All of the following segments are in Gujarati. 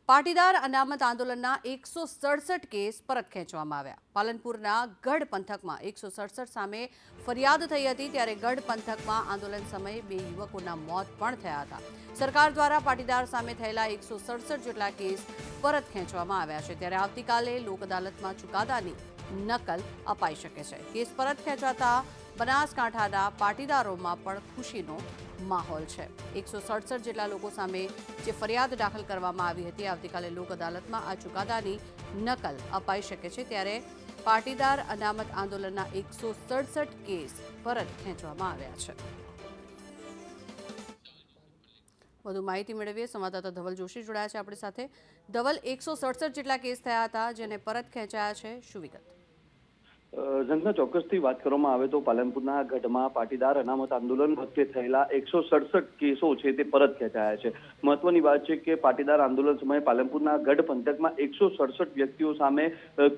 પાટીદાર અનામત આંદોલનના 167 કેસ પરત ખેંચવામાં આવ્યા। પાલનપુરના ગઢ પંથકમાં 167 સામે ફરિયાદ થઈ હતી, ત્યારે ગઢ પંથકમાં આંદોલન સમયે 2 યુવકોના મોત પણ થયા હતા। સરકાર દ્વારા પાટીદાર સામે થયેલા 167 જેટલા કેસ પરત ખેંચવામાં આવ્યા છે, ત્યારે આવતીકાલે લોક અદાલતમાં ચુકાદાની નકલ અપાઈ શકે છે। કેસ પરત ખેંચાતા બનાસકાંઠાના પાટીદારોમાં પણ ખુશીનો માહોલ છે। 167 જેટલા લોકો સામે જે ફરિયાદ દાખલ કરવામાં આવી હતી, આવતીકાલે લોક અદાલતમાં આ ચુકાદાની નકલ અપાઈ શકે છે, ત્યારે પાટીદાર અનામત આંદોલનના 167 કેસ પરત ખેંચવામાં આવ્યા છે। વધુ માહિતી મેળવીએ, સંવાદદાતા ધવલ જોશી જોડાયા છે આપણી સાથે। ધવલ, 167 જેટલા કેસ થયા હતા જેને પરત ખેંચાયા છે, શું વિગત? જંગના ચોક્કસથી વાત કરવામાં આવે તો પાલનપુરના ગઢમાં પાટીદાર અનામત આંદોલન વખતે થયેલા 167 કેસો છે તે પરત ખેંચાયા છે। મહત્વની વાત છે કે પાટીદાર આંદોલન સમયે પાલનપુરના ગઢ પંથકમાં 167 વ્યક્તિઓ સામે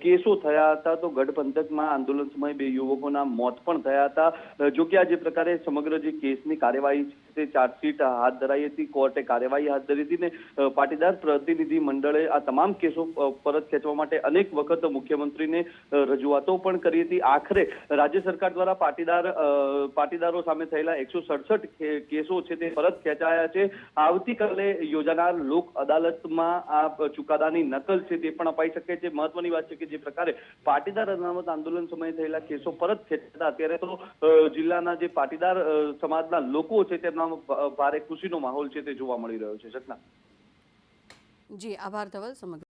કેસો થયા હતા, તો ગઢ પંથકમાં આંદોલન સમયે 2 યુવકોના મોત પણ થયા હતા। જો કે આ જે પ્રકારે સમગ્ર જે કેસની કાર્યવાહી છે તે ચાર્જશીટ હાથ ધરાઈ હતી, કોર્ટે કાર્યવાહી હાથ ધરી હતી ને પાટીદાર પ્રતિનિધિ મંડળે આ તમામ કેસો પરત ખેંચવા માટે અનેક વખત મુખ્યમંત્રીને રજૂઆતો પણ કરી હતી। આખરે રાજ્ય સરકાર દ્વારા પાટીદારો સામે થયેલા 167 કેસો છે તે પરત ખેંચાયા છે। આવતીકાલે યોજાનાર લોક અદાલતમાં આ ચુકાદાની નકલ છે તે પણ અપાઈ શકે છે। મહત્વની વાત છે કે જે પ્રકારે પાટીદાર અનામત આંદોલન સમયે થયેલા કેસો પરત ખેંચાતા અત્યારે તો જિલ્લાના જે પાટીદાર સમાજના લોકો છે તેમના ભારે ખુશીનો માહોલ છે તે જોવા મળી રહ્યો છે। ઘટના જી આભાર ધવલ। સમગ્ર